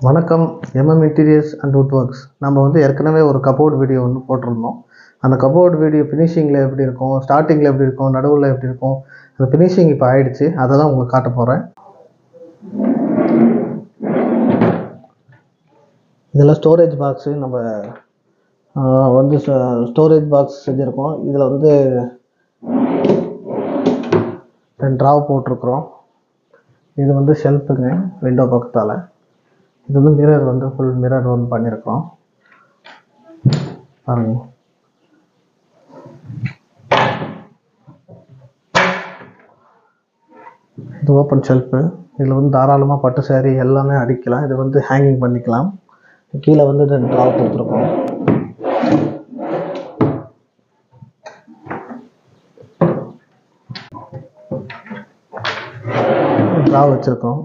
வணக்கம். Interiors and would works. நம்ம ஏற்கனவே ஒரு கபோர்டு வீடியோ ஒன்று போட்டிருந்தோம். அந்த கபோர்டு வீடியோ ஃபினிஷிங்கில் எப்படி இருக்கும், ஸ்டார்டிங்கில் எப்படி இருக்கும், நடுவில் எப்படி இருக்கும், அந்த ஃபினிஷிங் இப்போ ஆயிடுச்சு. அதை தான் உங்களுக்கு காட்ட போகிறேன். இதில் ஸ்டோரேஜ் பாக்ஸு நம்ம ஸ்டோரேஜ் பாக்ஸ் செஞ்சுருக்கோம். இதில் 2 ட்ராவ் போட்டிருக்கிறோம். இது ஷெல்ஃபுங்க, விண்டோ பக்கத்தால். இது மிரர் ஃபுல் மிரர் பண்ணியிருக்கோம் பாருங்க. இது ஓப்பன் ஷெல்ஃபு. இதில் தாராளமாக பட்டு சேரீ எல்லாமே அடிக்கலாம். இது ஹேங்கிங் பண்ணிக்கலாம். கீழே 2 ட்ராவ் கொடுத்துருக்கோம். ட்ராவ் வச்சுருக்கோம்.